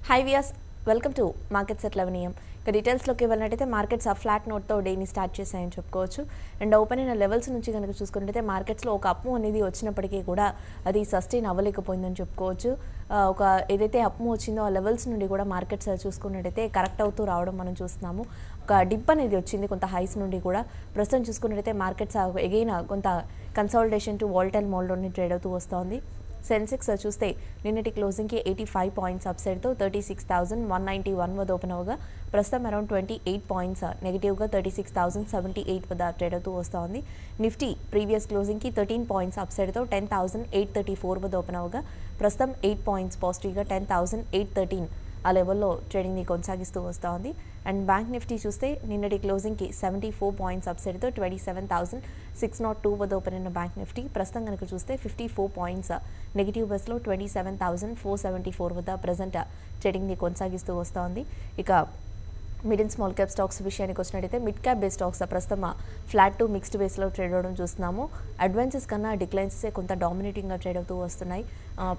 High weirs, welcome to markets at 11 AM. ఇక డీటెయిల్స్లోకి వెళ్ళినట్టయితే మార్కెట్స్ ఆ ఫ్లాట్ నోట్తో డేని స్టార్ట్ చేశాయని చెప్పుకోవచ్చు. అండ్ ఓపెన్ అయిన లెవెల్స్ నుంచి కనుక చూసుకున్నట్టయితే మార్కెట్స్లో ఒక అప్ మూవ్ అనేది వచ్చినప్పటికీ కూడా అది సస్టైన్ అవ్వలేకపోయిందని చెప్పుకోవచ్చు. ఒక ఏదైతే అప్ మూవ్ వచ్చిందో ఆ లెవెల్స్ నుండి కూడా మార్కెట్స్ చూసుకున్నట్టయితే కరెక్ట్ అవుతూ రావడం మనం చూస్తున్నాము. ఒక డిప్ అనేది వచ్చింది కొంత హైస్ నుండి కూడా. ప్రస్తుతం చూసుకున్నట్టయితే మార్కెట్స్ ఎగైన్ కొంత కన్సాలిడేషన్ టు వాలటైల్ మోడ్లోనే ట్రేడ్ అవుతూ వస్తోంది. సెన్సెక్స్ చూస్తే నిన్నటి క్లోజింగ్కి 85 పాయింట్స్ అప్సైడ్తో 36,191 వద్ద ఓపెన్ అవగా ప్రస్తుతం అరౌండ్ 28 పాయింట్స్ నెగిటివ్గా 36,078 వద్ద ట్రేడ్ అవుతూ వస్తోంది. నిఫ్టీ ప్రీవియస్ క్లోజింగ్కి 13 పాయింట్స్ అప్సైడ్తో 10,834 వద్ద ఓపెన్ అవగా ప్రస్తుతం 8 పాయింట్స్ పాజిటివ్గా 10,813 ఆ లెవెల్లో ట్రేడింగ్ని కొనసాగిస్తూ వస్తోంది. అండ్ బ్యాంక్ నిఫ్టీ చూస్తే నిన్నటి క్లోజింగ్కి 74 పాయింట్స్ అప్సైడ్తో 27,602 వద్ద ఓపెన్ అయిన బ్యాంక్ నిఫ్టీ ప్రస్తుతం కనుక చూస్తే 54 పాయింట్స్ నెగిటివ్ బెస్లో 27,474 వద్ద ప్రజెంట్ ట్రేడింగ్ని కొనసాగిస్తూ వస్తోంది. ఇక mid and small cap stocks విషయానికి వచ్చినట్టయితే మిడ్ క్యాప్ బేస్ స్టాక్స్ ప్రస్తుతం ఫ్లాట్ టు మిక్స్డ్ బేస్లో ట్రేడ్ అవడం చూస్తున్నాము. అడ్వాన్సెస్ కన్నా డిక్లైన్సెస్ కొంత డామినేటింగ్గా ట్రేడ్ అవుతూ వస్తున్నాయి.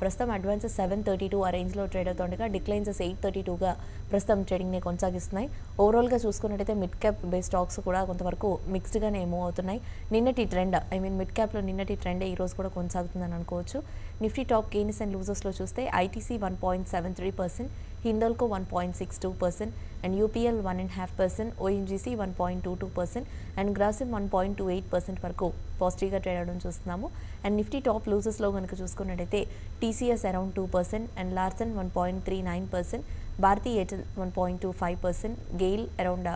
ప్రస్తుతం అడ్వాన్సెస్ 732 ఆ రేంజ్లో ట్రేడ్ అవుతుండగా డిక్లైన్సెస్ 832గా ప్రస్తుతం ట్రేడింగ్ని కొనసాగిస్తున్నాయి. ఓవరాల్గా చూసుకున్నట్టయితే మిడ్ క్యాప్ బేస్ స్టాక్స్ కూడా కొంతవరకు మిక్స్డ్గానే మూవ్ అవుతున్నాయి. నిన్నటి ట్రెండ్ మిడ్ క్యాప్లో నిన్నటి ట్రెండ్ ఈ రోజు కూడా కొనసాగుతుందని అనుకోవచ్చు. నిఫ్టీ టాప్ గెయిన్స్ అండ్ లూజర్స్లో చూస్తే ITC 1.73%, హిందల్కో 1.62%, and UPL 1.5%, ONGC 1.22%, and Grasim 1.28% వరకు పాజిటివ్గా ట్రేడ్ అవడం చూస్తున్నాము. అండ్ నిఫ్టీ టాప్ లూజర్స్లో కనుక చూసుకున్నట్టయితే TCS around 2%, and Larsen 1.39%, Bharti Airtel 1.25%, GAIL around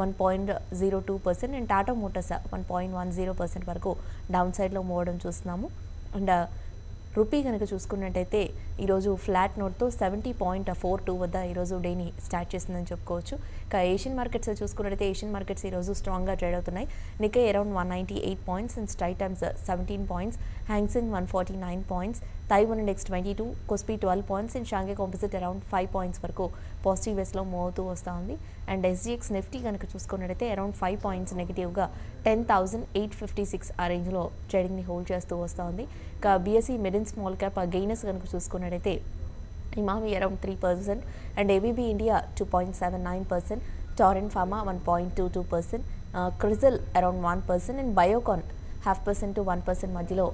1.02%, and Tata Motors 1.10% వరకు డౌన్ సైడ్లో మూవ్ అవడం చూస్తున్నాము. అండ్ రూపీ కనుక చూసుకున్నట్టయితే ఈరోజు ఫ్లాట్ నోట్తో 70.42 వద్ద ఈరోజు డేని స్టార్ట్ చేసిందని చెప్పుకోవచ్చు. ఇక ఏషియన్ మార్కెట్స్ చూసుకున్నట్టయితే ఏషియన్ మార్కెట్స్ ఈరోజు స్ట్రాంగ్గా ట్రేడ్ అవుతున్నాయి. Nikkei around 198 points, and straight times 17 points, Hang Seng 149 points, Taiwan index 22, Kospi 12 points, and Shanghai composite around 5 points వరకు పాజిటివ్ వేస్లో మూవ్ అవుతూ వస్తూ ఉంది. అండ్ SGX నిఫ్టీ కనుక చూసుకున్నట్టయితే అరౌండ్ 5 పాయింట్స్ నెగిటివ్గా 10,856 ఆ రేంజ్లో ట్రేడింగ్ని హోల్డ్ చేస్తూ వస్తూ ఉంది. ఇక BSE mid and small cap gainers కనుక చూసుకున్నట్టయితే Emami around 3%, and ABB India 2.79%, Torrent pharma 1.22%, క్రిజల్ అరౌండ్ 1%, అండ్ బయోకాన్ 0.5% to 1% మధ్యలో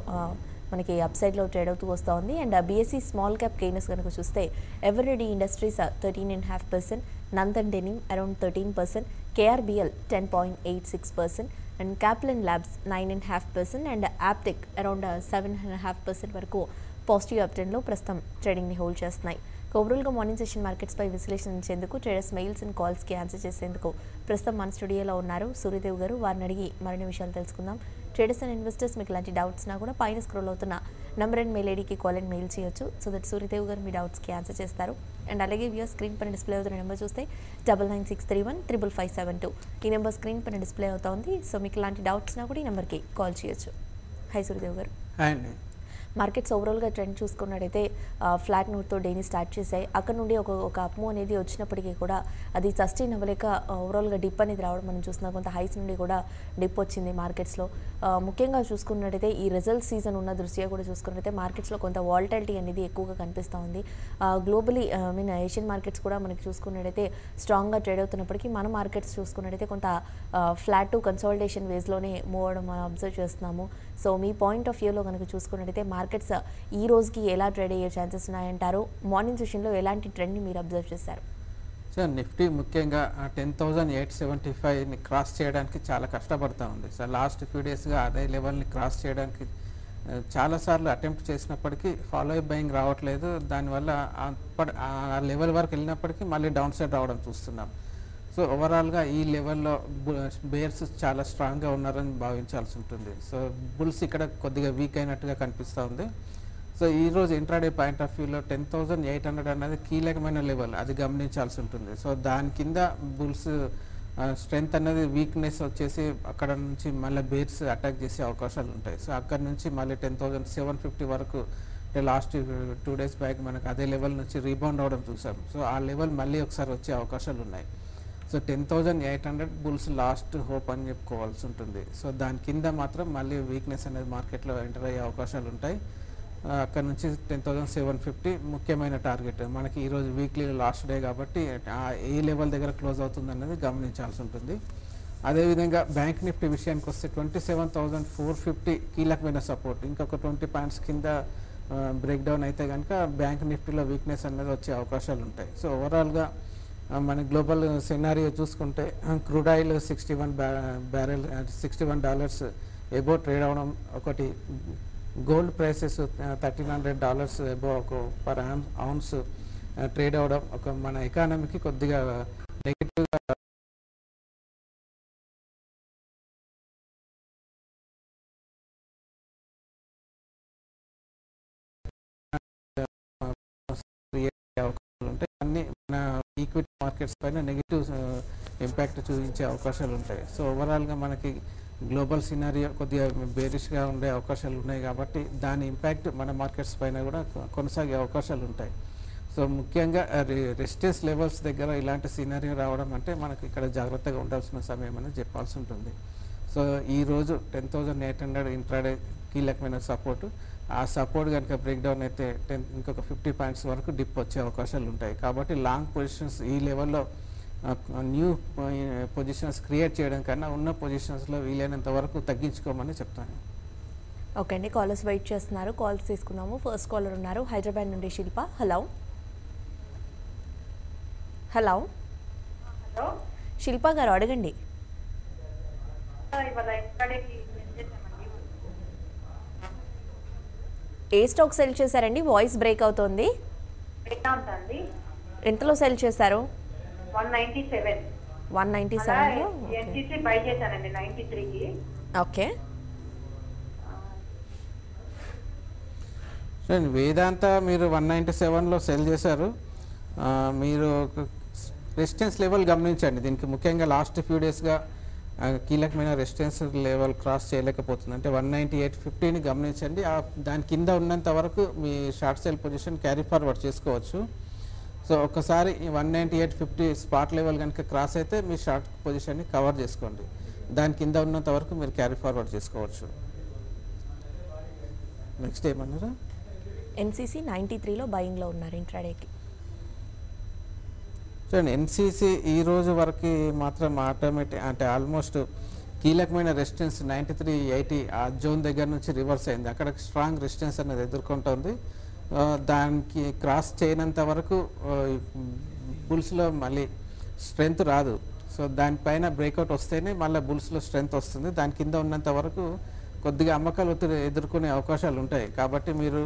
మనకి అప్సైడ్లో ట్రేడ్ అవుతూ వస్తోంది. And BSE small cap gainers కనుక చూస్తే Eveready industries 13.5%, Nandan denim around 13%, KRBL 10.86%, and Caplin labs 9.5%, and Aptech around 7.5% వరకు పాజిటివ్ అప్ ట్రెండ్లో ప్రస్తుతం ట్రేడింగ్ని హోల్డ్ చేస్తున్నాయి. ఓవరాల్గా మార్నింగ్ సెషన్ మార్కెట్స్పై విశ్లేషించేందుకు ట్రేడర్స్ మెయిల్స్ అండ్ కాల్స్కి ఆన్సర్ చేసేందుకు ప్రస్తుతం మన స్టూడియోలో ఉన్నారు సూర్యదేవ్ గారు. వారిని అడిగి మరిన్ని విషయాలు తెలుసుకుందాం. ట్రేడర్స్ అండ్ ఇన్వెస్టర్స్ మీకు ఇలాంటి డౌట్స్నా కూడా పైన స్క్రోల్ అవుతున్న నంబర్ అండ్ మెయిల్ ఐడికి కాల్ అండ్ మెయిల్ చేయొచ్చు. సో దట్ సూర్యదేవ్ గారు మీ డౌట్స్కి ఆన్సర్ చేస్తారు. అండ్ అలాగే వ్యూయర్ స్క్రీన్ పైన డిస్ప్లే అవుతున్న నెంబర్ చూస్తే 9963155572 ఈ నెంబర్ స్క్రీన్ పైన డిస్ప్లే అవుతుంది. సో మీకు ఇలాంటి డౌట్స్నా కూడా ఈ నెంబర్కి కాల్ చేయొచ్చు. హై సూర్యదేవ్ గారు. మార్కెట్స్ ఓవరాల్గా ట్రెండ్ చూసుకున్నట్టయితే ఫ్లాట్ నోట్తో డేని స్టార్ట్ చేశాయి. అక్కడ నుండి ఒక అప్ మూవ్ అనేది వచ్చినప్పటికీ కూడా అది సస్టైన్ అవ్వలేక ఓవరాల్గా డిప్ అనేది రావడం మనం చూస్తున్నాం. కొంత హైస్ నుండి కూడా డిప్ వచ్చింది మార్కెట్స్లో. ముఖ్యంగా చూసుకున్నట్టయితే ఈ రిజల్ట్ సీజన్ ఉన్న దృష్ట్యా కూడా చూసుకున్నట్టయితే మార్కెట్స్లో కొంత వాలటాలిటీ అనేది ఎక్కువగా కనిపిస్తూ ఉంది. గ్లోబలీ ఏషియన్ మార్కెట్స్ కూడా మనకి చూసుకున్నట్టయితే స్ట్రాంగ్గా ట్రేడ్ అవుతున్నప్పటికీ మన మార్కెట్స్ చూసుకున్నట్టయితే కొంత ఫ్లాట్ టు కన్సాలిడేషన్ వేస్లోనే మూవ్ అవడం మనం అబ్జర్వ్ చేస్తున్నాము. సో మీ పాయింట్ ఆఫ్ వ్యూలో కనుక చూసుకున్నట్టయితే మార్కెట్స్ ఈ రోజుకి ఎలా ట్రేడ్ అయ్యే ఛాన్సెస్ ఉన్నాయంటారు? మార్నింగ్ సెషన్లో ఎలాంటి ట్రెండ్ని మీరు అబ్జర్వ్ చేశారు? సార్ నిఫ్టీ ముఖ్యంగా 10,875ని క్రాస్ చేయడానికి చాలా కష్టపడుతూ ఉంది సార్. లాస్ట్ ఫ్యూ డేస్గా అదే లెవెల్ని క్రాస్ చేయడానికి చాలాసార్లు అటెంప్ట్ చేసినప్పటికీ ఫాలో అప్ బయింగ్ రావట్లేదు. దానివల్ల ఆ లెవెల్ వరకు వెళ్ళినప్పటికీ మళ్ళీ డౌన్ సైడ్ రావడం చూస్తున్నాం. సో ఓవరాల్గా ఈ లెవెల్లో బేర్స్ చాలా స్ట్రాంగ్గా ఉన్నారని భావించాల్సి ఉంటుంది. సో బుల్స్ ఇక్కడ కొద్దిగా వీక్ అయినట్టుగా కనిపిస్తూ ఉంది. సో ఈరోజు ఇంట్రాడే పాయింట్ ఆఫ్ వ్యూలో 10,800 అనేది కీలకమైన లెవెల్, అది గమనించాల్సి ఉంటుంది. సో దాని కింద బుల్స్ స్ట్రెంగ్త్ అనేది వీక్నెస్ వచ్చేసి అక్కడ నుంచి మళ్ళీ బేర్స్ అటాక్ చేసే అవకాశాలు ఉంటాయి. సో అక్కడ నుంచి మళ్ళీ 10,750 వరకు లాస్ట్ 2 days బ్యాక్ మనకు అదే లెవెల్ నుంచి రీబౌండ్ అవ్వడం చూసాం. సో ఆ లెవెల్ మళ్ళీ ఒకసారి వచ్చే అవకాశాలు ఉన్నాయి. సో 10,800 బుల్స్ లాస్ట్ హోప్ అని చెప్పుకోవాల్సి ఉంటుంది. సో దాని కింద మాత్రం మళ్ళీ వీక్నెస్ అనేది మార్కెట్లో ఎంటర్ అయ్యే అవకాశాలు ఉంటాయి. అక్కడ నుంచి 10,750 ముఖ్యమైన టార్గెట్. మనకి ఈరోజు వీక్లీ లాస్ట్ డే కాబట్టి ఏ లెవెల్ దగ్గర క్లోజ్ అవుతుంది అన్నది గమనించాల్సి ఉంటుంది. అదేవిధంగా బ్యాంక్ నిఫ్టీ విషయానికి వస్తే 27,450 కీలకమైన సపోర్ట్. ఇంకొక 20 పాయింట్స్ కింద బ్రేక్ డౌన్ అయితే కనుక బ్యాంక్ నిఫ్టీలో వీక్నెస్ అనేది వచ్చే అవకాశాలు ఉంటాయి. సో ఓవరాల్గా మన గ్లోబల్ సినారియో చూసుకుంటే క్రూడ్ ఆయిల్ $61 ఎబో ట్రేడ్ అవ్వడం ఒకటి, gold prices $1,300 above per ounce trade అవ్వడం ఒక మన ఎకానమీకి కొద్దిగా నెగిటివ్గా అవకాశాలు ఉంటాయి. అన్ని మన ఈక్విటీ మార్కెట్స్ పైన నెగిటివ్ ఇంపాక్ట్ చూపించే అవకాశాలు ఉంటాయి. సో ఓవరాల్గా మనకి గ్లోబల్ సినారియో కొద్దిగా బేరిష్గా ఉండే అవకాశాలు ఉన్నాయి కాబట్టి దాని ఇంపాక్ట్ మన మార్కెట్స్ పైన కూడా కొనసాగే అవకాశాలు ఉంటాయి. సో ముఖ్యంగా రెసిస్టెన్స్ లెవెల్స్ దగ్గర ఇలాంటి సినారియో రావడం అంటే మనకి ఇక్కడ జాగ్రత్తగా ఉండాల్సిన సమయం అని చెప్పాల్సి ఉంటుంది. సో ఈరోజు 10,800 ఇంట్రాడే కీలకమైన సపోర్టు. ఆ సపోర్ట్ కనుక బ్రేక్ డౌన్ అయితే ఇంకొక 50 పాయింట్స్ వరకు డిప్ వచ్చే అవకాశాలు ఉంటాయి. కాబట్టి లాంగ్ పొజిషన్స్ ఈ లెవెల్లో న్యూ పొజిషన్స్ క్రియేట్ చేయడం కన్నా ఉన్న పొజిషన్స్లో వీలైనంత వరకు తగ్గించుకోమని చెప్తాను. ఓకే అండి, కాలర్స్ వెయిట్ చేస్తున్నారు, కాల్స్ తీసుకున్నాము. ఫస్ట్ కాలర్ ఉన్నారు హైదరాబాద్ నుండి శిల్ప. హలో హలో హలో శిల్ప గారు అడగండి. ఏ స్టాక్ సెల్ చేశారండి? వాయిస్ బ్రేక్ అవుతోంది. ఎంతలో సెల్ చేశారు? 197. 197. ఎన్టీసీ బై చేశానండి 93కి. ఓకే, వేదాంత మీరు 197లో సెల్ చేశారు. మీరు రెసిస్టెన్స్ లెవెల్ గమనించండి. దీనికి ముఖ్యంగా లాస్ట్ ఫ్యూ డేస్గా కీలకమైన రెసిస్టెన్స్ లెవెల్ క్రాస్ చేయలేకపోతుంది. అంటే 198.50ని గమనించండి. దాని కింద ఉన్నంత వరకు మీ short sell position carry forward చేసుకోవచ్చు. సో ఒకసారి 198.50 స్పాట్ లెవెల్ కనుక క్రాస్ అయితే మీ షార్ట్ పొజిషన్ని కవర్ చేసుకోండి. దాని కింద ఉన్నంత వరకు మీరు క్యారీ ఫార్వర్డ్ చేసుకోవచ్చు. నెక్స్ట్ ఏమన్నారు? ఎన్సీసీ 93లో బయింగ్లో ఉన్నారు ఇంట్రాడేకి. చూడండి, ఎన్సీసీ ఈ రోజు వరకు మాత్రం ఆటోమేటిక్ అంటే ఆల్మోస్ట్ కీలకమైన రెసిస్టెన్స్ 93.80 ఆ జోన్ దగ్గర నుంచి రివర్స్ అయింది. అక్కడ స్ట్రాంగ్ రెసిస్టెన్స్ అనేది ఎదుర్కొంటుంది. దానికి క్రాస్ చేయనంత వరకు బుల్స్లో మళ్ళీ స్ట్రెంగ్త్ రాదు. సో దానిపైన బ్రేక్అవుట్ వస్తేనే మళ్ళీ బుల్స్లో స్ట్రెంగ్త్ వస్తుంది. దాని కింద ఉన్నంత వరకు కొద్దిగా అమ్మకాలు ఎదుర్కొనే అవకాశాలు ఉంటాయి. కాబట్టి మీరు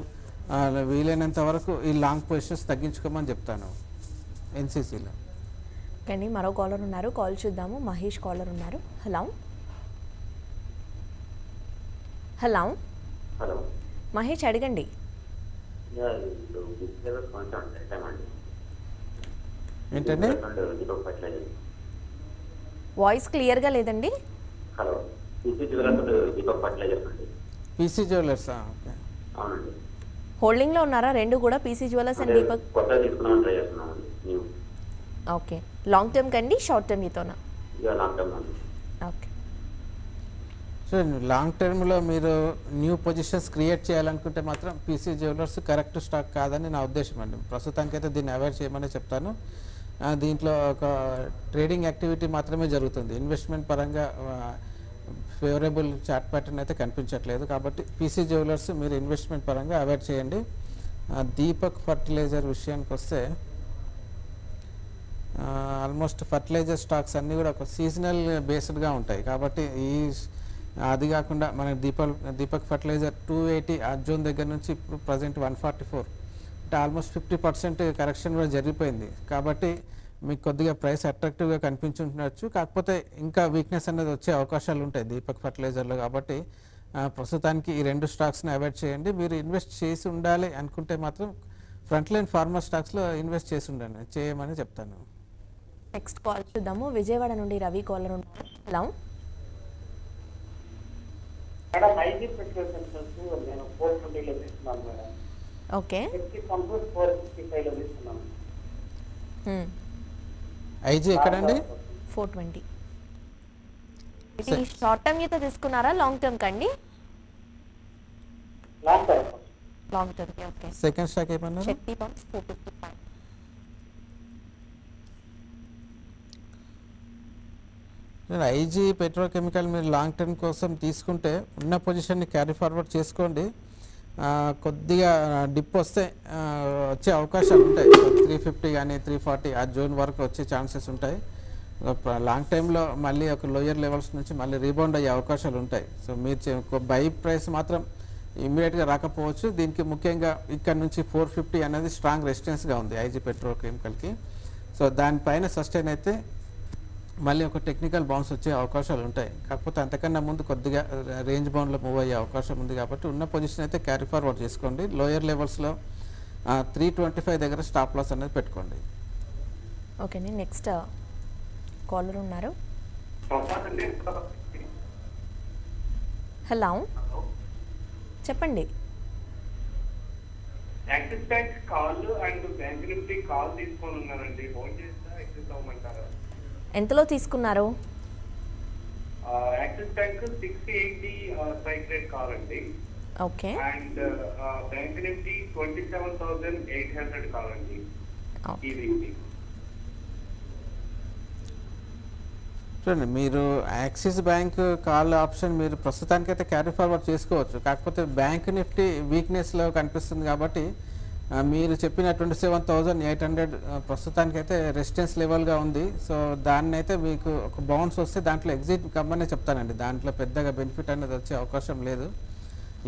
వీలైనంత వరకు ఈ లాంగ్ పొజిషన్స్ తగ్గించుకోమని చెప్తాను ఎన్సీసీలో. కానీ మరో కాలర్ ఉన్నారు, కాల్ చూద్దాము. మహేష్ కాలర్ ఉన్నారు. హలో హలో హలో మహేష్ అడగండి. ఏంటండి? వాయిస్ క్లియర్గా లేదండి. హలో, దీపక్ ఫర్టిలైజర్స్ అండి. PC jewellers. ఓకే, అవునండి. హోల్డింగ్లో ఉన్నారా రెండు కూడా, పీసీ జ్యువెలర్స్ అండ్ దీపక్? కొత్తగా తీసుకున్నామని ట్రై చేస్తున్నామండి. న్యూ. ఓకే, లాంగ్ టర్మ్ కండి షార్ట్ టర్మ్ మీతోనా? ఇక లాంగ్ టర్మ్ అండి. ఓకే, సో లాంగ్ టర్మ్లో మీరు న్యూ పొజిషన్స్ క్రియేట్ చేయాలనుకుంటే మాత్రం పీసీ జ్యువెలర్స్ కరెక్ట్ స్టాక్ కాదని నా ఉద్దేశం అండి. ప్రస్తుతానికైతే దీన్ని అవాయిడ్ చేయమని చెప్తాను. దీంట్లో ఒక ట్రేడింగ్ యాక్టివిటీ మాత్రమే జరుగుతుంది. ఇన్వెస్ట్మెంట్ పరంగా ఫేవరబుల్ చార్ట్ ప్యాటర్న్ అయితే కనిపించట్లేదు. కాబట్టి పీసీ జ్యువెలర్స్ మీరు ఇన్వెస్ట్మెంట్ పరంగా అవాయిడ్ చేయండి. దీపక్ ఫర్టిలైజర్ విషయానికి వస్తే ఆల్మోస్ట్ ఫర్టిలైజర్ స్టాక్స్ అన్నీ కూడా ఒక సీజనల్ బేస్డ్గా ఉంటాయి. కాబట్టి అది కాకుండా మన దీపక్ ఫర్టిలైజర్ 280 ఆ జోన్ దగ్గర నుంచి ఇప్పుడు ప్రజెంట్ 144 అంటే ఆల్మోస్ట్ 50% కరెక్షన్ కూడా జరిగిపోయింది. కాబట్టి మీకు కొద్దిగా ప్రైస్ అట్రాక్టివ్గా కనిపించుండొచ్చు. కాకపోతే ఇంకా వీక్నెస్ అనేది వచ్చే అవకాశాలు ఉంటాయి దీపక్ ఫర్టిలైజర్లో. కాబట్టి ప్రస్తుతానికి ఈ రెండు స్టాక్స్ని అవాయిడ్ చేయండి. మీరు ఇన్వెస్ట్ చేసి ఉండాలి అనుకుంటే మాత్రం ఫ్రంట్ లైన్ ఫార్మర్ స్టాక్స్లో ఇన్వెస్ట్ చేసి ఉండండి, చేయమని చెప్తాను. నెక్స్ట్ కాల్ చూద్దాము. విజయవాడ నుండి రవి కాలర్ ఉన్నారు. హలో మేడం, ఐజీ పెట్రోల్ నేను 420లో తీసుకున్నాను మేడం. ఓకే, 455లో తీసుకున్నాను. ఐజీ ఎక్కడండి? 420. ఇది షార్ట్ టర్మ్ అయితే తీసుకున్నారా లాంగ్ టర్మ్ కండి? Long term. లాంగ్ టర్మ్కి. ఓకే. సెకండ్ స్టాక్ ఏమన్నారు? శక్తి పంప్స్ 455. ఐజీ పెట్రోకెమికల్ మీరు లాంగ్ టర్మ్ కోసం తీసుకుంటే ఉన్న పొజిషన్ని క్యారీ ఫార్వర్డ్ చేసుకోండి. కొద్దిగా డిప్ వస్తే వచ్చే అవకాశాలు ఉంటాయి. 350 కానీ 340 ఆ జోన్ వరకు వచ్చే ఛాన్సెస్ ఉంటాయి. లాంగ్ టైంలో మళ్ళీ ఒక లోయర్ లెవెల్స్ నుంచి మళ్ళీ రీబౌండ్ అయ్యే అవకాశాలు ఉంటాయి. సో మీరు బై ప్రైస్ మాత్రం ఇమ్మీడియట్గా రాకపోవచ్చు. దీనికి ముఖ్యంగా ఇక్కడ నుంచి 450 అనేది స్ట్రాంగ్ రెసిస్టెన్స్గా ఉంది ఐజీ పెట్రోకెమికల్కి. సో దానిపైన సస్టైన్ అయితే మళ్ళీ ఒక టెక్నికల్ బౌన్స్ వచ్చే అవకాశాలు ఉంటాయి. కాకపోతే అంతకన్నా ముందు కొద్దిగా రేంజ్ బౌండ్లో మూవ్ అయ్యే అవకాశం ఉంది కాబట్టి ఉన్న పొజిషన్ అయితే క్యారీ ఫార్వర్డ్ చేసుకోండి. లోయర్ లెవెల్స్లో 325 దగ్గర స్టాప్ లాస్ అనేది పెట్టుకోండి. ఓకే అండి. నెక్స్ట్ కాలర్ ఉన్నారు. హలో, చెప్పండి. Axis bank call and bank నుంచి కాల్ తీసుకొని ఉన్నారండి. ఫోన్ చేస్తా ఎక్సిస్ అవ్వమంటారా? ఎంతలో తీసుకున్నారు? Axis bank 680 strike rate call అండి. Okay. And bank Nifty 27,800 call అండి. ఇది చూడండి, మీరు యాక్సిస్ బ్యాంక్ కాల్ ఆప్షన్ మీరు ప్రస్తుతానికైతే క్యారీ ఫార్వర్డ్ చేసుకోవచ్చు. కాకపోతే బ్యాంక్ నిఫ్టీ వీక్నెస్లో కనిపిస్తుంది కాబట్టి మీరు చెప్పిన 27,800 ప్రస్తుతానికైతే రెసిస్టెన్స్ లెవెల్గా ఉంది. సో దాన్ని అయితే మీకు ఒక బౌన్స్ వస్తే దాంట్లో ఎగ్జిట్ కమ్మనే చెప్తానండి. దాంట్లో పెద్దగా బెనిఫిట్ అనేది వచ్చే అవకాశం లేదు.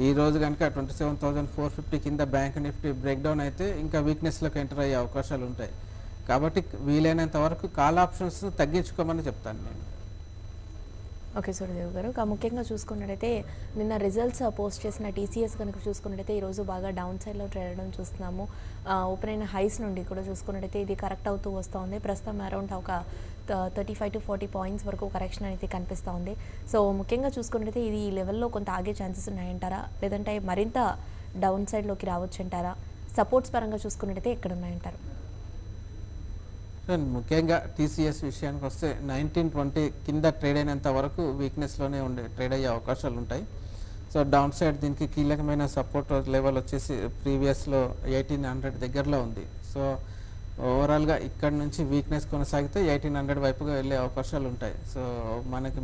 ఈ రోజు కనుక 27,450 కింద బ్యాంక్ నిఫ్టీ బ్రేక్ డౌన్ అయితే ఇంకా వీక్నెస్లోకి ఎంటర్ అయ్యే అవకాశాలు ఉంటాయి. కాబట్టి వీలైనంత వరకు కాల్ ఆప్షన్స్ తగ్గించుకోమని చెప్తాను నేను. ఓకే సూర్యదేవ్ గారు, ముఖ్యంగా చూసుకున్నట్టయితే నిన్న రిజల్ట్స్ పోస్ట్ చేసిన టీసీఎస్ కనుక చూసుకున్నట్టయితే ఈరోజు బాగా డౌన్ సైడ్లో ట్రేడ్ అవ్వడం చూస్తున్నాము. ఓపెన్ అయిన హైస్ నుండి కూడా చూసుకున్నట్టయితే ఇది కరెక్ట్ అవుతూ వస్తుంది. ప్రస్తుతం అరౌండ్ ఒక 35 to 40 పాయింట్స్ వరకు కరెక్షన్ అయితే కనిపిస్తూ ఉంది. సో ముఖ్యంగా చూసుకున్నట్టయితే ఇది ఈ లెవెల్లో కొంత ఆగే ఛాన్సెస్ ఉన్నాయంటారా, లేదంటే మరింత డౌన్ సైడ్లోకి రావచ్చు అంటారా? సపోర్ట్స్ పరంగా చూసుకున్నట్టయితే ఎక్కడ ఉన్నాయంటారు? ముఖ్యంగా టీసీఎస్ విషయానికి వస్తే 1920 కింద ట్రేడ్ అయినంత వరకు వీక్నెస్లోనే ట్రేడ్ అయ్యే అవకాశాలు ఉంటాయి. సో డౌన్ సైడ్ దీనికి కీలకమైన సపోర్ట్ లెవెల్ వచ్చేసి ప్రీవియస్లో 1800 దగ్గరలో ఉంది. సో ఓవరాల్గా ఇక్కడ నుంచి వీక్నెస్ కొనసాగితే 1800 వైపుగా వెళ్ళే అవకాశాలు ఉంటాయి. సో మనకి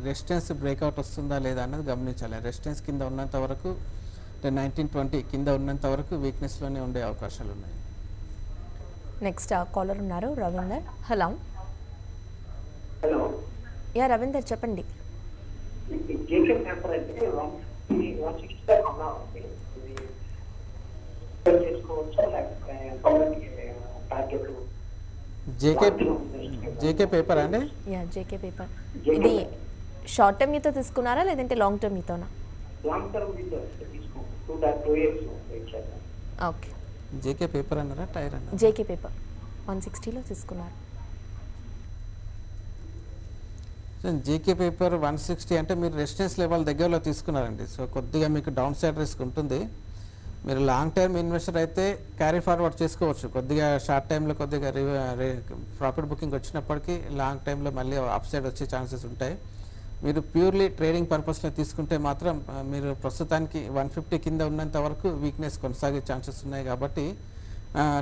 రెసిస్టెన్స్ బ్రేక్అవుట్ వస్తుందా లేదా అన్నది గమనించాలి. రెసిస్టెన్స్ కింద ఉన్నంత వరకు 1920 కింద ఉన్నంత వరకు వీక్నెస్లోనే ఉండే అవకాశాలు ఉన్నాయి. నెక్స్ట్ కాలర్ ఉన్నారు, Ravinder. Hello. Hello. Yeah Ravinder, చెప్పండి. జేకే పేపర్ అయితే 160 ఉన్నామండి. చేసుకోవచ్చా లేకపోతే టార్గెట్? జేకే పేపర్ అండి? Yeah JK paper. ఇది షార్ట్ టర్మ్ మీతో తీసుకున్నారా లేదంటే లాంగ్ టర్మ్ మీతోనా? లాంగ్ టర్మ్ మీతో తీసుకోండి. 2 years వెయిట్ చేద్దాం. ఓకే. జేకే పేపర్ అన్నారా టైర్ అన్నారా? జేకే పేపర్ 160లో తీసుకున్నారు. జేకే పేపర్ 160 అంటే మీరు రెసిస్టెన్స్ లెవెల్ దగ్గరలో తీసుకున్నారండి. సో కొద్దిగా మీకు డౌన్ సైడ్ రిస్క్ ఉంటుంది. మీరు లాంగ్ టర్మ్ ఇన్వెస్టర్ అయితే క్యారీ ఫార్వర్డ్ చేసుకోవచ్చు. కొద్దిగా షార్ట్ టైంలో కొద్దిగా ప్రాఫిట్ బుకింగ్ వచ్చినప్పటికీ లాంగ్ టైంలో మళ్ళీ అప్ సైడ్ వచ్చే ఛాన్సెస్ ఉంటాయి. మీరు ప్యూర్లీ ట్రేడింగ్ పర్పస్లో తీసుకుంటే మాత్రం మీరు ప్రస్తుతానికి 150 కింద ఉన్నంత వరకు వీక్నెస్ కొనసాగే ఛాన్సెస్ ఉన్నాయి. కాబట్టి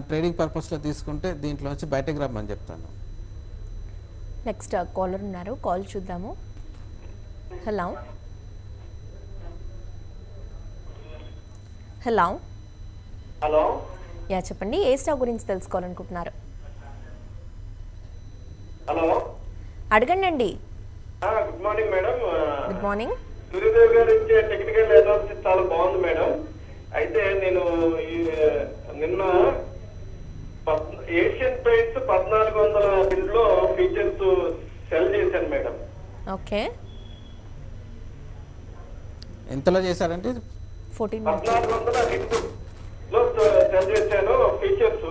ట్రేడింగ్ పర్పస్లో తీసుకుంటే దీంట్లోంచి బయటకు రమ్మని చెప్తాను. నెక్స్ట్ కాలర్ ఉన్నారు, కాల్ చూద్దాము. హలో. హలో. హలో. యా చెప్పండి, ఏ స్టాక్ గురించి తెలుసుకోవాలనుకుంటున్నారు? హలో. అడగండి. Good morning madam. Good morning. Suryadev గారు ఇచ్చే టెక్నికల్ అనాలిసిస్ చాలా బాగుంది మేడం. అయితే నేను నిన్న ఏషియన్ పెయింట్స్ 1400 బిల్డ్లో ఫీచర్స్ సెల్ చేశాను మేడం. ఓకే. ఎంతలో చేశారంటే? 1402లో సెల్ చేశాను ఫీచర్స్.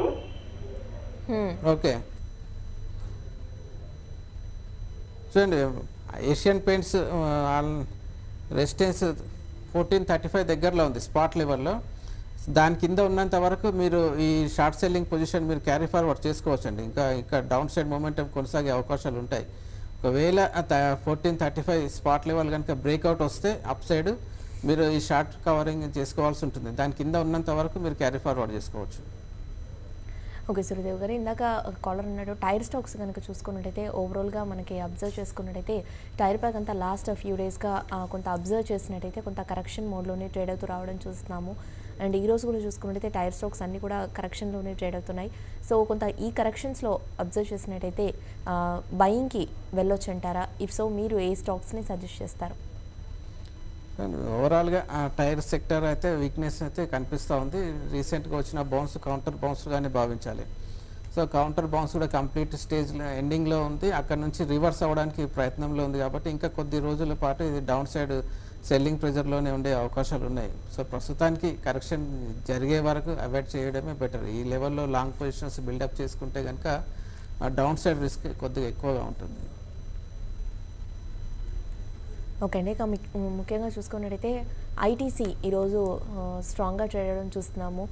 ఓకే. చూడండి, ఏషియన్ పెయింట్స్ రెసిస్టెన్స్ 1435 దగ్గరలో ఉంది స్పాట్ లెవెల్లో. దాని కింద ఉన్నంత వరకు మీరు ఈ షార్ట్ సెల్లింగ్ పొజిషన్ మీరు క్యారీ ఫార్వర్డ్ చేసుకోవచ్చండి. ఇంకా డౌన్ సైడ్ మొమెంటం కొనసాగే అవకాశాలు ఉంటాయి. ఒకవేళ 1435 స్పాట్ లెవెల్ కనుక బ్రేక్అవుట్ వస్తే అప్ సైడ్ మీరు ఈ షార్ట్ కవరింగ్ చేసుకోవాల్సి ఉంటుంది. దాని కింద ఉన్నంత వరకు మీరు క్యారీ ఫార్వర్డ్ చేసుకోవచ్చు. ఓకే సూర్యదేవ్ గారు, ఇందాక కాలర్ అన్నాడు టైర్ స్టాక్స్ కనుక చూసుకున్నట్టయితే ఓవరాల్గా మనకి అబ్జర్వ్ చేసుకున్నట్టయితే టైర్ ప్యాక్ అంతా లాస్ట్ ఫ్యూ డేస్గా కొంత అబ్జర్వ్ చేసినట్టయితే కొంత కరెక్షన్ మోడ్లోనే ట్రేడ్ అవుతూ రావడం చూస్తున్నాము. అండ్ ఈ రోజు కూడా చూసుకున్నట్టయితే టైర్ స్టాక్స్ అన్నీ కూడా కరెక్షన్లోనే ట్రేడ్ అవుతున్నాయి. సో కొంత ఈ కరెక్షన్స్లో అబ్జర్వ్ చేసినట్టయితే బయింగ్కి వెళ్ళొచ్చు అంటారా? ఇఫ్ సో మీరు ఏ స్టాక్స్ని సజెస్ట్ చేస్తారు? ఓవరాల్గా ఆ టైర్ సెక్టర్ అయితే వీక్నెస్ అయితే కనిపిస్తూ ఉంది. రీసెంట్గా వచ్చిన బౌన్స్ కౌంటర్ బౌన్స్గానే భావించాలి. సో కౌంటర్ బౌన్స్ కూడా కంప్లీట్ స్టేజ్లో ఎండింగ్లో ఉంది. అక్కడ నుంచి రివర్స్ అవ్వడానికి ప్రయత్నంలో ఉంది కాబట్టి ఇంకా కొద్ది రోజుల పాటు ఇది డౌన్ సైడ్ సెల్లింగ్ ప్రెజర్లోనే ఉండే అవకాశాలు ఉన్నాయి. సో ప్రస్తుతానికి కరెక్షన్ జరిగే వరకు అవాయిడ్ చేయడమే బెటర్. ఈ లెవెల్లో లాంగ్ పొజిషన్స్ బిల్డప్ చేసుకుంటే కనుక డౌన్ సైడ్ రిస్క్ కొద్దిగా ఎక్కువగా ఉంటుంది. ఓకే అండి, ఇక ముఖ్యంగా చూసుకున్నట్టయితే ఐటీసీ ఈరోజు స్ట్రాంగ్గా ట్రేడ్ అవ్వడం చూస్తున్నాము.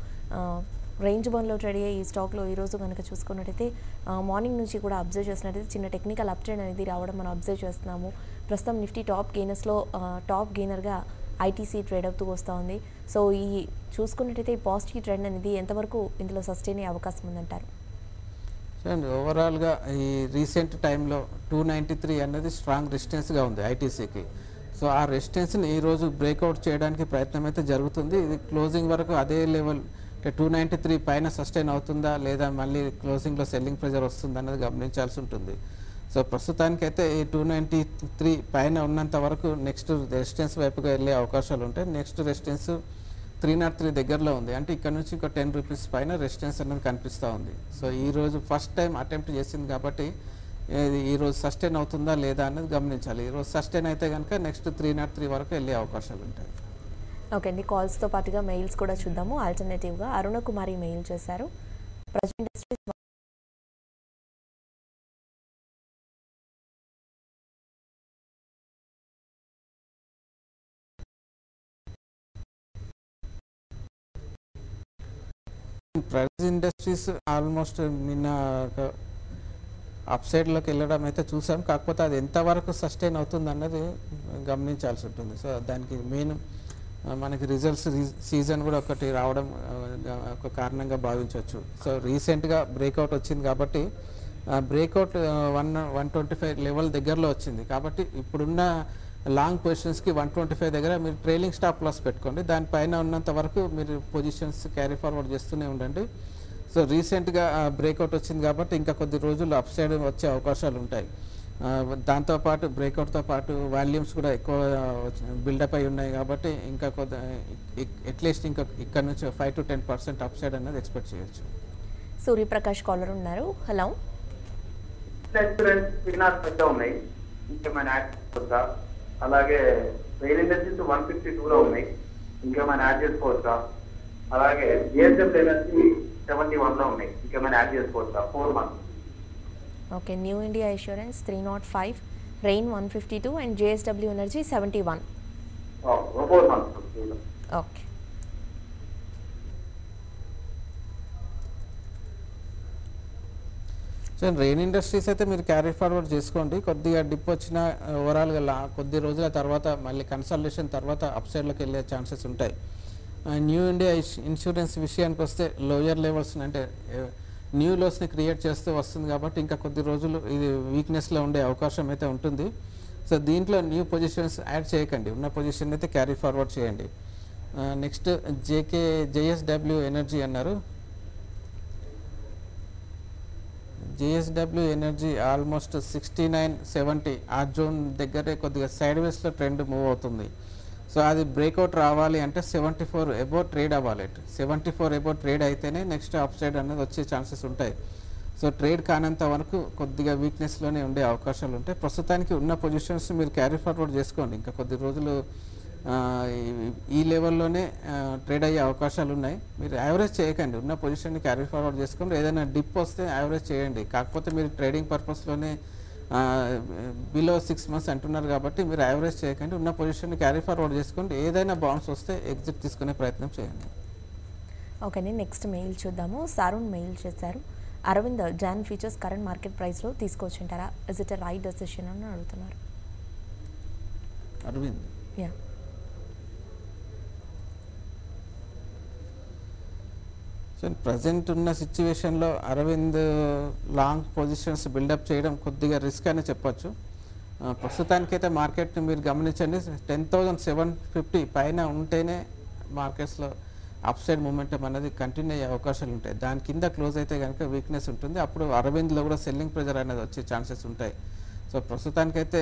రేంజ్ బౌండ్లో ట్రేడ్ అయ్యే ఈ స్టాక్లో ఈరోజు కనుక చూసుకున్నట్టయితే మార్నింగ్ నుంచి కూడా అబ్జర్వ్ చేసినట్టయితే చిన్న టెక్నికల్ అప్ ట్రెండ్ అనేది రావడం మనం అబ్జర్వ్ చేస్తున్నాము. ప్రస్తుతం నిఫ్టీ టాప్ గెయినర్స్లో టాప్ గెయినర్గా ఐటీసీ ట్రేడ్ అవుతూ వస్తూ ఉంది. సో ఈ చూసుకున్నట్టయితే ఈ పాజిటివ్ ట్రెండ్ అనేది ఎంతవరకు ఇందులో సస్టైన్ అయ్యే అవకాశం ఉందంటారు? చూడండి, ఓవరాల్గా ఈ రీసెంట్ టైంలో 293 అనేది స్ట్రాంగ్ రెసిస్టెన్స్గా ఉంది ఐటీసీకి. సో ఆ రెసిస్టెన్స్ని ఈరోజు బ్రేక్అవుట్ చేయడానికి ప్రయత్నం అయితే జరుగుతుంది. ఇది క్లోజింగ్ వరకు అదే లెవెల్ అంటే 293 పైన సస్టైన్ అవుతుందా లేదా మళ్ళీ క్లోజింగ్లో సెల్లింగ్ ప్రెజర్ వస్తుందా అనేది గమనించాల్సి ఉంటుంది. సో ప్రస్తుతానికైతే ఈ 293 పైన ఉన్నంత వరకు నెక్స్ట్ రెసిస్టెన్స్ వైపుగా వెళ్ళే అవకాశాలు ఉంటాయి. నెక్స్ట్ రెసిస్టెన్స్ 303 దగ్గరలో ఉంది. అంటే ఇక్కడ నుంచి ఇంకో 10 రూపీస్ పైన రెసిస్టెన్స్ అనేది కనిపిస్తూ ఉంది. సో ఈరోజు ఫస్ట్ టైం అటెంప్ట్ చేసింది కాబట్టి ఈరోజు సస్టైన్ అవుతుందా లేదా అనేది గమనించాలి. ఈరోజు సస్టైన్ అయితే కనుక నెక్స్ట్ 303 వరకు వెళ్ళే అవకాశాలు ఉంటాయి. ఓకే అండి, కాల్స్తో పాటుగా మెయిల్స్ కూడా చూద్దాము. ఆల్టర్నేటివ్గా అరుణ కుమారి మెయిల్ చేశారు. ప్రజెంట్ ప్రైవేట్ ఇండస్ట్రీస్ ఆల్మోస్ట్ నిన్న అప్ సైడ్లోకి వెళ్ళడం అయితే చూసాం. కాకపోతే అది ఎంతవరకు సస్టైన్ అవుతుంది అన్నది గమనించాల్సి ఉంటుంది. సో దానికి మెయిన్ మనకి రిజల్ట్స్ సీజన్ కూడా ఒకటి రావడం ఒక కారణంగా భావించవచ్చు. సో రీసెంట్గా బ్రేక్అవుట్ వచ్చింది కాబట్టి బ్రేక్అవుట్ 125 లెవెల్ దగ్గరలో వచ్చింది కాబట్టి ఇప్పుడున్న లాంగ్ పొజిషన్స్కి 125 దగ్గర మీరు ట్రైలింగ్ స్టాప్ లాస్ పెట్టుకోండి. దానిపైన ఉన్నంత వరకు మీరు పొజిషన్స్ క్యారీ ఫార్వర్డ్ చేస్తూనే ఉండండి. సో రీసెంట్గా బ్రేక్అవుట్ వచ్చింది కాబట్టి ఇంకా కొద్ది రోజులు అప్ సైడ్ వచ్చే అవకాశాలు ఉంటాయి. దాంతోపాటు బ్రేక్అవుట్తో పాటు వాల్యూమ్స్ కూడా ఎక్కువ బిల్డప్ అయి ఉన్నాయి కాబట్టి ఇంకా కొద్ది అట్లీస్ట్ ఇంకా ఇక్కడ నుంచి 5 to 10% అప్ సైడ్ అనేది ఎక్స్పెక్ట్ చేయొచ్చు. సూర్యప్రకాష్ కాలర్ ఉన్నారు. హలో, ఉన్నాయి ఇంకేమైనా యాడ్ చేసుకోవచ్చా? అలాగే రైల్ ఇండస్ట్రీస్ 152 లో ఉన్నాయి, ఇంకేమైనా యాడ్ చేసుకోవచ్చా? అలాగే జిఎస్డబ్ల్యూ ఎనర్జీ 71 లో ఉన్నాయి, ఇంకేమైనా యాడ్ చేసుకోవచ్చా? 4 months. Okay, new India insurance 305, rain 152 and JSW energy 71. 4 months. Okay, so rain industries అయితే మీరు క్యారీ ఫార్వర్డ్ చేసుకోండి. కొద్దిగా డిప్ వచ్చిన ఓవరాల్గా కొద్ది రోజుల తర్వాత మళ్ళీ కన్సల్టేషన్ తర్వాత అప్ సైడ్లోకి వెళ్ళే ఛాన్సెస్ ఉంటాయి. న్యూ ఇండియా ఇన్సూరెన్స్ విషయానికి వస్తే లోయర్ లెవెల్స్ అంటే న్యూ లోస్ని క్రియేట్ చేస్తూ వస్తుంది కాబట్టి ఇంకా కొద్ది రోజులు ఇది వీక్నెస్లో ఉండే అవకాశం అయితే ఉంటుంది. సో దీంట్లో న్యూ పొజిషన్స్ యాడ్ చేయకండి, ఉన్న పొజిషన్ అయితే క్యారీ ఫార్వర్డ్ చేయండి. నెక్స్ట్ జేఎస్డబ్ల్యూ ఎనర్జీ అన్నారు. జేఎస్డబ్ల్యూ ఎనర్జీ ఆల్మోస్ట్ 69-70 ఆ జోన్ దగ్గరే కొద్దిగా సైడ్ వేస్లో ట్రెండ్ మూవ్ అవుతుంది. సో అది బ్రేక్అవుట్ రావాలి అంటే 74 అబోవ్ ట్రేడ్ అవ్వాలి. 74 అబోవ్ ట్రేడ్ అయితేనే నెక్స్ట్ అప్ సైడ్ అనేది వచ్చే ఛాన్సెస్ ఉంటాయి. సో ట్రేడ్ కానంత వరకు కొద్దిగా వీక్నెస్లోనే ఉండే అవకాశాలు ఉంటాయి. ప్రస్తుతానికి ఉన్న పొజిషన్స్ మీరు క్యారీ ఫార్వర్డ్ చేసుకోండి. ఇంకా కొద్ది రోజులు ఈ లెవెల్లోనే ట్రేడ్ అయ్యే అవకాశాలు ఉన్నాయి. మీరు యావరేజ్ చేయకండి, ఉన్న పొజిషన్ని క్యారీ ఫార్వర్డ్ చేసుకోండి. ఏదైనా డిప్ వస్తే యావరేజ్ చేయండి. కాకపోతే మీరు ట్రేడింగ్ పర్పస్లోనే బిలో 6 months అంటున్నారు కాబట్టి మీరు యావరేజ్ చేయకండి, ఉన్న పొజిషన్ని క్యారీ ఫార్వర్డ్ చేసుకోండి. ఏదైనా బౌన్స్ వస్తే ఎగ్జిట్ తీసుకునే ప్రయత్నం చేయండి. ఓకే, నెక్స్ట్ మెయిల్ చూద్దాము. సారుణ్ మెయిల్ చేశారు. అరవింద్ జాన్ ఫ్యూచర్స్ కరెంట్ మార్కెట్ ప్రైస్లో తీసుకోవచ్చుంటారా? Is it a right decision అని అడుగుతున్నారు. అరవింద్, యా, సో ప్రజెంట్ ఉన్న సిచ్యువేషన్లో అరవింద్ లాంగ్ పొజిషన్స్ బిల్డప్ చేయడం కొద్దిగా రిస్క్ అని చెప్పొచ్చు. ప్రస్తుతానికైతే మార్కెట్ని మీరు గమనించండి, 10,750 పైన ఉంటేనే మార్కెట్స్లో అప్ సైడ్ మూమెంటం అనేది కంటిన్యూ అయ్యే అవకాశాలు ఉంటాయి. దాని కింద క్లోజ్ అయితే కనుక వీక్నెస్ ఉంటుంది. అప్పుడు అరవింద్లో కూడా సెల్లింగ్ ప్రెజర్ అనేది వచ్చే ఛాన్సెస్ ఉంటాయి. సో ప్రస్తుతానికైతే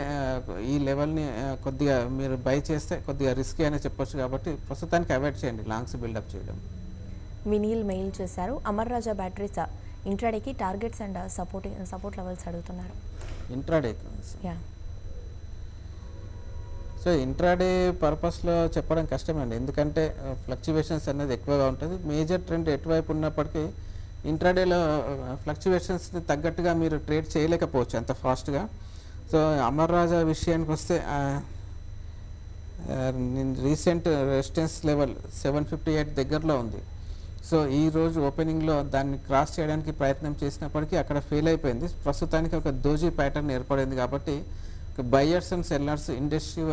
ఈ లెవెల్ని కొద్దిగా మీరు బై చేస్తే కొద్దిగా రిస్కీ అని చెప్పొచ్చు. కాబట్టి ప్రస్తుతానికి అవాయిడ్ చేయండి లాంగ్స్ బిల్డప్ చేయడం. వినీల్ మెయిల్ చేశారు. అమర్ రాజా బ్యాటరీస్ ఇంట్రాడేకి టార్గెట్స్ అండ్ సపోర్ట్ లెవెల్స్ అడుగుతున్నారు. ఇంట్రాడే యా సో ఇంట్రాడే పర్పస్లో చెప్పడం కష్టమండి, ఎందుకంటే ఫ్లక్చువేషన్స్ అనేది ఎక్కువగా ఉంటుంది. మేజర్ ట్రెండ్ ఎటువైపు ఉన్నప్పటికీ ఇంట్రాడేలో ఫ్లక్చువేషన్స్ని తగ్గట్టుగా మీరు ట్రేడ్ చేయలేకపోవచ్చు అంత ఫాస్ట్గా. సో అమర్ రాజా విషయానికి వస్తే రీసెంట్ రెసిస్టెన్స్ లెవెల్ 758 దగ్గరలో ఉంది. సో ఈరోజు ఓపెనింగ్లో దాన్ని క్రాస్ చేయడానికి ప్రయత్నం చేసినప్పటికీ అక్కడ ఫెయిల్ అయిపోయింది. ప్రస్తుతానికి ఒక దోజీ ప్యాటర్న్ ఏర్పడింది. కాబట్టి బయర్స్ అండ్ సెల్లర్స్ ఇండస్ట్రీ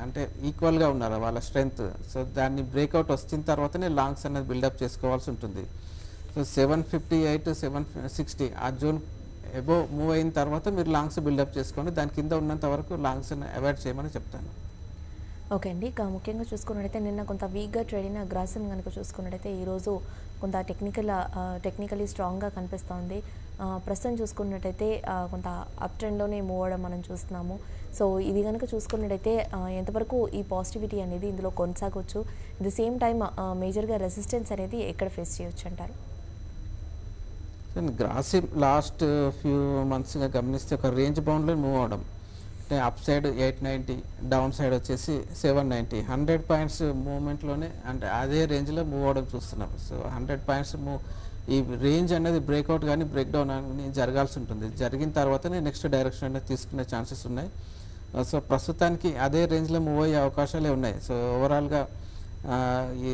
అంటే ఈక్వల్గా ఉన్నారు వాళ్ళ స్ట్రెంగ్త్. సో దాన్ని బ్రేక్అవుట్ వచ్చిన తర్వాతనే లాంగ్స్ అనేది బిల్డప్ చేసుకోవాల్సి ఉంటుంది. సో 758, 760 ఆ జోన్ అబోవ్ మూవ్ అయిన తర్వాత మీరు లాంగ్స్ బిల్డప్ చేసుకోండి. దాని కింద ఉన్నంత వరకు లాంగ్స్ని అవాయిడ్ చేయమని చెప్తాను. ఓకే అండి. ఇక ముఖ్యంగా చూసుకున్నట్టయితే నిన్న కొంత వీక్గా ట్రేడ్ అయిన గ్రాసిమ్ కనుక చూసుకున్నట్టయితే ఈరోజు కొంత టెక్నికలీ స్ట్రాంగ్గా కనిపిస్తోంది. ప్రస్తుతం చూసుకున్నట్టయితే కొంత అప్ ట్రెండ్లోనే మూవ్ అవ్వడం మనం చూస్తున్నాము. సో ఇది కనుక చూసుకున్నట్టయితే ఎంతవరకు ఈ పాజిటివిటీ అనేది ఇందులో కొనసాగవచ్చు, అట్ ది సేమ్ టైం మేజర్గా రెసిస్టెన్స్ అనేది ఎక్కడ ఫేస్ చేయొచ్చు అంటారు? గ్రాసిమ్ లాస్ట్ ఫ్యూ మంత్స్గా గమనిస్తే ఒక రేంజ్ బౌండ్లో మూవ్ అవడం, అంటే అప్ సైడ్ 890, డౌన్ సైడ్ వచ్చేసి 790, 100 పాయింట్స్ మూవ్మెంట్లోనే అంటే అదే రేంజ్లో మూవ్ అవడం చూస్తున్నాం. సో 100 పాయింట్స్ ఈ రేంజ్ అనేది బ్రేక్అవుట్ కానీ బ్రేక్ డౌన్ అని జరగాల్సి ఉంటుంది. జరిగిన తర్వాతనే నెక్స్ట్ డైరెక్షన్ అనేది తీసుకునే ఛాన్సెస్ ఉన్నాయి. సో ప్రస్తుతానికి అదే రేంజ్లో మూవ్ అయ్యే అవకాశాలే ఉన్నాయి. సో ఓవరాల్గా ఈ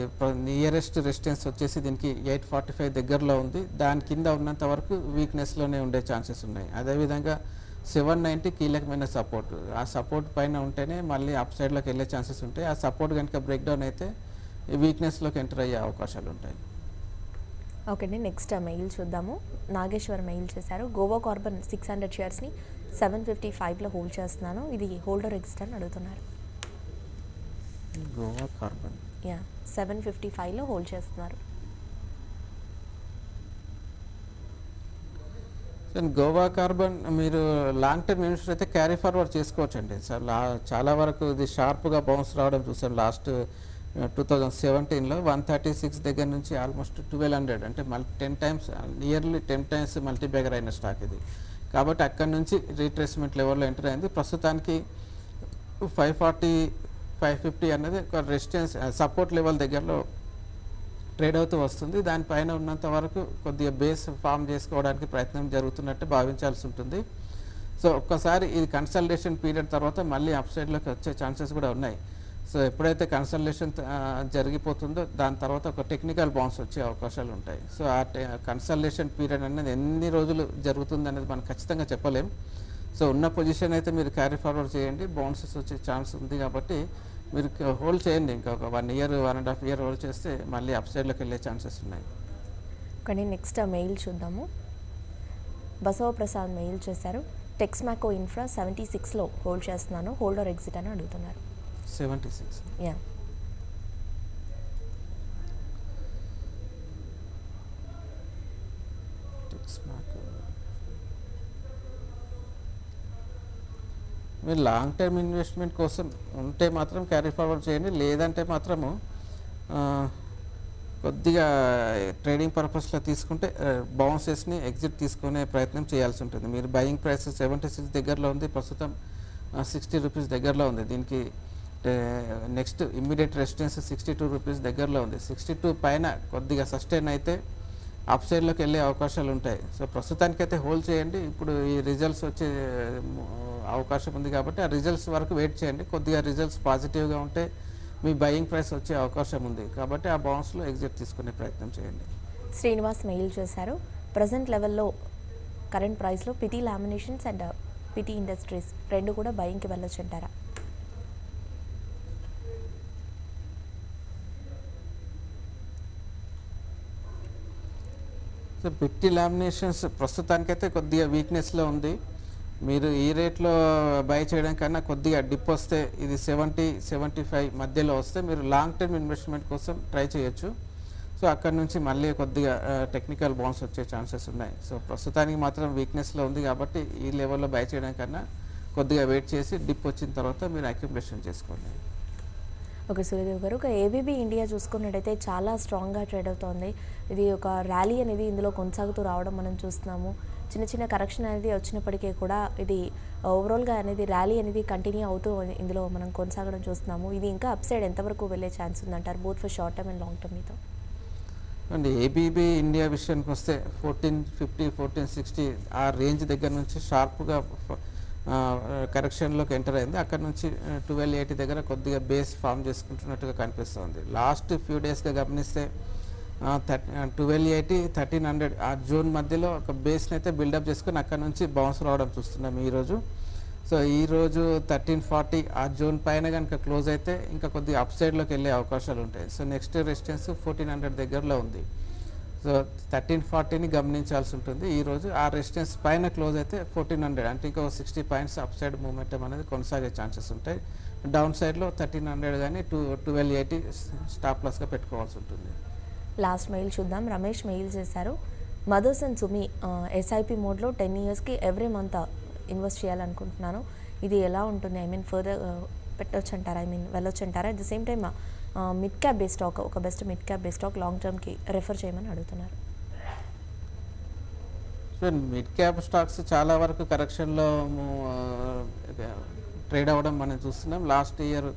నియరెస్ట్ రెసిస్టెన్స్ వచ్చేసి దీనికి 845 దగ్గరలో ఉంది. దాని కింద ఉన్నంత వరకు వీక్నెస్లోనే ఉండే ఛాన్సెస్ ఉన్నాయి. అదేవిధంగా 790 కీలకమైన సపోర్ట్, ఆ సపోర్ట్ పైన ఉంటేనే మళ్ళీ అప్ సైడ్లోకి వెళ్ళే ఛాన్సెస్ ఉంటాయి. ఆ సపోర్ట్ కనుక బ్రేక్ డౌన్ అయితే వీక్నెస్లోకి ఎంటర్ అయ్యే అవకాశాలు ఉంటాయి. ఓకే అండి. నెక్స్ట్ మెయిల్ చూద్దాము. నాగేశ్వర్ మెయిల్ చేశారు. గోవా కార్బన్ 600 షేర్స్ని 755లో హోల్డ్ చేస్తున్నాను, ఇది హోల్డర్ ఎగ్జిట్ అని అడుగుతున్నారు. గోవా కార్బన్ 755లో హోల్డ్ చేస్తున్నారు. గోవా కార్బన్ మీరు లాంగ్ టర్మ్ ఇన్వెస్టర్ అయితే క్యారీ ఫార్వర్డ్ చేసుకోవచ్చండి. సార్ చాలా వరకు ఇది షార్ప్గా బౌన్స్ రావడం చూసాం. లాస్ట్ 2017లో 136 దగ్గర నుంచి ఆల్మోస్ట్ 1200 అంటే 10 టైమ్స్, నియర్లీ 10 టైమ్స్ మల్టీబ్యాగర్ అయిన స్టాక్ ఇది. కాబట్టి అక్కడి నుంచి రీట్రేస్మెంట్ లెవెల్లో ఎంటర్ అయింది. ప్రస్తుతానికి 540, 550 అనేది ఒక రెసిస్టెన్స్ సపోర్ట్ లెవెల్ దగ్గరలో ట్రేడ్ అవుతూ వస్తుంది. దానిపైన ఉన్నంత వరకు కొద్దిగా బేస్ ఫామ్ చేసుకోవడానికి ప్రయత్నం జరుగుతున్నట్టు భావించాల్సి ఉంటుంది. సో ఒక్కసారి ఇది కన్సల్టేషన్ పీరియడ్ తర్వాత మళ్ళీ అప్ సైడ్లోకి వచ్చే ఛాన్సెస్ కూడా ఉన్నాయి. సో ఎప్పుడైతే కన్సల్టేషన్ జరిగిపోతుందో దాని తర్వాత ఒక టెక్నికల్ బౌన్స్ వచ్చే అవకాశాలు ఉంటాయి. సో ఆ కన్సల్టేషన్ పీరియడ్ అనేది ఎన్ని రోజులు జరుగుతుంది అనేది మనం ఖచ్చితంగా చెప్పలేం. సో ఉన్న పొజిషన్ అయితే మీరు క్యారీ ఫార్వర్డ్ చేయండి, బౌన్సెస్ వచ్చే ఛాన్స్ ఉంది. కాబట్టి మీరు హోల్డ్ చేయండి, ఇంకా ఒక 1 year 1.5 year హోల్డ్ చేస్తే మళ్ళీ అప్ సైడ్లోకి వెళ్ళే ఛాన్సెస్ ఉన్నాయి. కానీ నెక్స్ట్ మెయిల్ చూద్దాము. బసవప్రసాద్ మెయిల్ చేశారు. టెక్స్మాకో ఇన్ఫ్రా 76లో హోల్డ్ చేస్తున్నాను, హోల్డర్ ఎగ్జిట్ అని అడుగుతున్నారు. 76 టెక్స్మాకో. మీరు లాంగ్ టర్మ్ ఇన్వెస్ట్మెంట్ కోసం ఉంటే మాత్రం క్యారీ ఫార్వర్డ్ చేయండి, లేదంటే మాత్రము కొద్దిగా ట్రేడింగ్ పర్పస్లో తీసుకుంటే బౌన్సెస్ని ఎగ్జిట్ తీసుకునే ప్రయత్నం చేయాల్సి ఉంటుంది. మీరు బయింగ్ ప్రైస్ 76 దగ్గరలో ఉంది, ప్రస్తుతం 60 రూపీస్ దగ్గరలో ఉంది. దీనికి నెక్స్ట్ ఇమ్మీడియట్ రెసిస్టెన్స్ 62 రూపీస్ దగ్గరలో ఉంది. 62 పైన కొద్దిగా సస్టైన్ అయితే అప్ సైడ్లోకి వెళ్ళే అవకాశాలు ఉంటాయి. సో ప్రస్తుతానికైతే హోల్డ్ చేయండి. ఇప్పుడు ఈ రిజల్ట్స్ వచ్చే అవకాశం ఉంది కాబట్టి ఆ రిజల్ట్స్ వరకు వెయిట్ చేయండి. కొద్దిగా రిజల్ట్స్ పాజిటివ్గా ఉంటే మీ బయింగ్ ప్రైస్ వచ్చే అవకాశం ఉంది. కాబట్టి ఆ బౌన్స్లో ఎగ్జిట్ తీసుకునే ప్రయత్నం చేయండి. శ్రీనివాస్ మెయిల్ చేశారు. ప్రజెంట్ లెవెల్లో కరెంట్ ప్రైస్లో PT laminations and PT industries రెండు కూడా బయింగ్కి వెళ్ళొచ్చు అంటారా? సో బిట్టి లామినేషన్స్ ప్రస్తుతానికైతే కొద్దిగా వీక్నెస్లో ఉంది. మీరు ఈ రేట్లో బై చేయడం కన్నా కొద్దిగా డిప్ వస్తే ఇది 70-75 మధ్యలో వస్తే మీరు లాంగ్ టర్మ్ ఇన్వెస్ట్మెంట్ కోసం ట్రై చేయొచ్చు. సో అక్కడ నుంచి మళ్ళీ కొద్దిగా టెక్నికల్ బౌన్స్ వచ్చే ఛాన్సెస్ ఉన్నాయి. సో ప్రస్తుతానికి మాత్రం వీక్నెస్లో ఉంది కాబట్టి ఈ లెవెల్లో బై చేయడం కన్నా కొద్దిగా వెయిట్ చేసి డిప్ వచ్చిన తర్వాత మీరు అక్యుములేషన్ చేసుకోండి. ఓకే సూర్యదేవ్ గారు, ఒక ఏబీబీ ఇండియా చూసుకున్నట్టయితే చాలా స్ట్రాంగ్గా ట్రేడ్ అవుతోంది. ఇది ఒక ర్యాలీ అనేది ఇందులో కొనసాగుతూ రావడం మనం చూస్తున్నాము. చిన్న చిన్న కరెక్షన్ అనేది వచ్చినప్పటికీ కూడా ఇది ఓవరాల్గా అనేది ర్యాలీ అనేది కంటిన్యూ అవుతూ ఇందులో మనం కొనసాగడం చూస్తున్నాము. ఇది ఇంకా అప్ సైడ్ ఎంతవరకు వెళ్ళే ఛాన్స్ ఉందంటారు, both for short term and long term మీతో? అండ్ ఏబీబీ ఇండియా విషయానికి వస్తే 1450, 1460 ఆ రేంజ్ దగ్గర నుంచి షార్ప్గా కరెక్షన్లోకి ఎంటర్ అయింది. అక్కడ నుంచి 1280 దగ్గర కొద్దిగా బేస్ ఫామ్ చేసుకుంటున్నట్టుగా కనిపిస్తుంది. లాస్ట్ ఫ్యూ డేస్గా గమనిస్తే 1280, 1300 ఆ జోన్ మధ్యలో ఒక బేస్ని అయితే బిల్డప్ చేసుకుని అక్కడ నుంచి బౌన్స్ రావడం చూస్తున్నాం ఈరోజు. సో ఈరోజు 1340 ఆ జోన్ పైన కనుక క్లోజ్ అయితే ఇంకా కొద్దిగా అప్ సైడ్లోకి వెళ్ళే అవకాశాలు ఉంటాయి. సో నెక్స్ట్ రెసిస్టెన్స్ 1400 దగ్గరలో ఉంది. సో 1340ని గమనించాల్సి ఉంటుంది. ఈరోజు ఆ రెసిస్టెన్స్ పైన క్లోజ్ అయితే 1400 అంటే ఇంకా 60 పాయింట్స్ అప్ సైడ్ మూమెంటం అనేది కొనసాగే ఛాన్సెస్ ఉంటాయి. డౌన్ సైడ్లో 1300 కానీ 1280 స్టాప్ లాస్గా పెట్టుకోవాల్సి ఉంటుంది. లాస్ట్ మెయిల్ చూద్దాం. రమేష్ మెయిల్ చేశారు, మదర్స్ అండ్ సుమి ఎస్ఐపి మోడ్లో 10 ఇయర్స్కి ఎవ్రీ మంత్ ఇన్వెస్ట్ చేయాలనుకుంటున్నాను. ఇది ఎలా ఉంటుంది? ఐ మీన్ ఫర్దర్ పెట్టవచ్చు అంటారా? ఐ మీన్ వెళ్ళొచ్చు అంటారా? At the same time mid cap base stock, ఒక best mid cap base stock long టర్మ్కి రెఫర్ చేయమని అడుగుతున్నారు. సో మిడ్ క్యాప్ స్టాక్స్ చాలా వరకు కరెక్షన్లో ట్రేడ్ అవ్వడం మనం చూస్తున్నాం. లాస్ట్ ఇయర్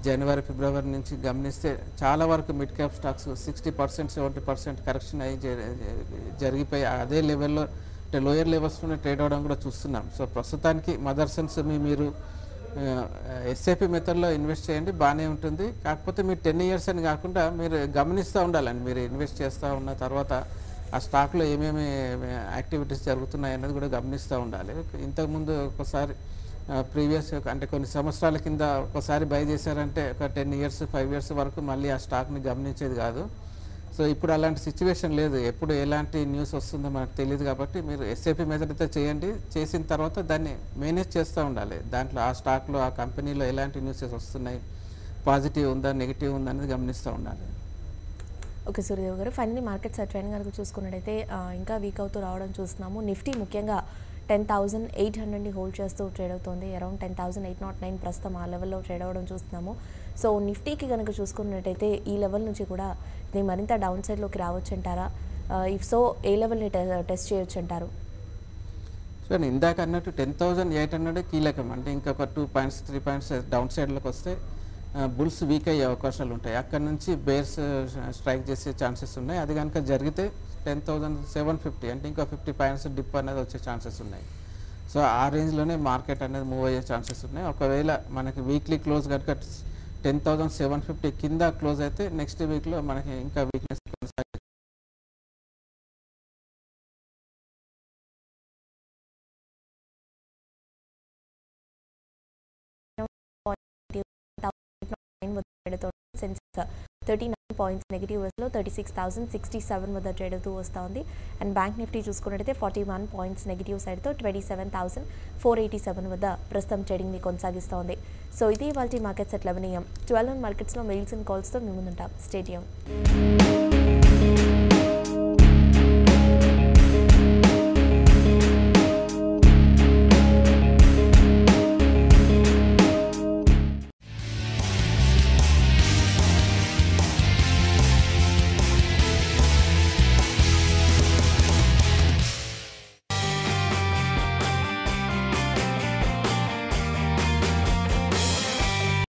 జనవరి, ఫిబ్రవరి నుంచి గమనిస్తే చాలా వరకు మిడ్ క్యాప్ స్టాక్స్ 60%, 70% కరెక్షన్ అయ్యి జరిగిపోయి అదే లెవెల్లో అంటే లోయర్ లెవెల్స్లోనే ట్రేడ్ అవ్వడం కూడా చూస్తున్నాం. సో ప్రస్తుతానికి మదర్సన్స్ మీరు ఎస్ఐపి మెథడ్లో ఇన్వెస్ట్ చేయండి, బాగానే ఉంటుంది. కాకపోతే మీరు 10 ఇయర్స్ అని కాకుండా మీరు గమనిస్తూ ఉండాలండి. మీరు ఇన్వెస్ట్ చేస్తూ ఉన్న తర్వాత ఆ స్టాక్లో ఏమేమి యాక్టివిటీస్ జరుగుతున్నాయి అన్నది కూడా గమనిస్తూ ఉండాలి. ఇంతకుముందు ఒకసారి ప్రీవియస్ అంటే కొన్ని సంవత్సరాల కింద ఒకసారి బై చేశారంటే ఒక 10 ఇయర్స్ 5 ఇయర్స్ వరకు మళ్ళీ ఆ స్టాక్ని గమనించేది కాదు. సో ఇప్పుడు అలాంటి సిచ్యువేషన్ లేదు. ఎప్పుడు ఎలాంటి న్యూస్ వస్తుందో మనకు తెలియదు కాబట్టి మీరు ఎస్ఐపి మెథడ్ అయితే చేయండి. చేసిన తర్వాత దాన్ని మేనేజ్ చేస్తూ ఉండాలి. దాంట్లో ఆ స్టాక్లో ఆ కంపెనీలో ఎలాంటి న్యూసెస్ వస్తున్నాయి, పాజిటివ్ ఉందా నెగిటివ్ ఉందా అనేది గమనిస్తూ ఉండాలి. ఓకే సూర్యదేవ్ గారు, ఫైనల్లీ మార్కెట్స్ ట్రెండ్ కనుక చూసుకున్నట్టయితే ఇంకా వీక్ అవుతూ రావడం చూస్తున్నాము. నిఫ్టీ ముఖ్యంగా 10,800ని హోల్డ్ చేస్తూ ట్రేడ్ అవుతుంది. అరౌండ్ 10,809 ప్రస్తుతం ఆ లెవెల్లో ట్రేడ్ అవ్వడం చూస్తున్నాము. సో నిఫ్టీకి కనుక చూసుకున్నట్టయితే ఈ లెవెల్ నుంచి కూడా ఇది మరింత డౌన్ సైడ్లోకి రావచ్చు అంటారా? ఇఫ్ సో ఏ లెవెల్ని టెస్ట్ చేయొచ్చు అంటారు? సో ఇందాక అన్నట్టు 10,800 కీలకం. అంటే ఇంకొక 2 పాయింట్స్ 3 పాయింట్స్ డౌన్ సైడ్లోకి వస్తే బుల్స్ వీక్ అయ్యే అవకాశాలు ఉంటాయి. అక్కడ నుంచి బేర్స్ స్ట్రైక్ చేసే ఛాన్సెస్ ఉన్నాయి. అది కనుక జరిగితే 10,750 అంటే ఇంకా 50 పాయింట్స్ డిప్ అనేది వచ్చే ఛాన్సెస్ ఉన్నాయి. సో ఆ రేంజ్లోనే మార్కెట్ అనేది మూవ్ అయ్యే ఛాన్సెస్ ఉన్నాయి. ఒకవేళ మనకి వీక్లీ క్లోజ్ కనుక 10,750 కింద క్లోజ్ అయితే నెక్స్ట్ వీక్లో మనకి ఇంకా వీక్నెస్ కొనసాగే సెన్సెక్స్ 39 పాయింట్స్ నెగిటివ్ లో 36,067 వద్ద ట్రేడ్ అవుతూ వస్తుంది. అండ్ బ్యాంక్ నిఫ్టీ చూసుకున్నట్టయితే 41 పాయింట్స్ నెగిటివ్ సైడ్తో 27,487 వద్ద ప్రస్తుతం ట్రేడింగ్ని కొనసాగిస్తోంది. సో ఇది ఇవాల్టి మార్కెట్స్ ఎట్ 11 AM. 12 మార్కెట్స్లో మెయిల్స్ అండ్ కాల్స్తో మేము ముందుంటాం. స్టేడియం.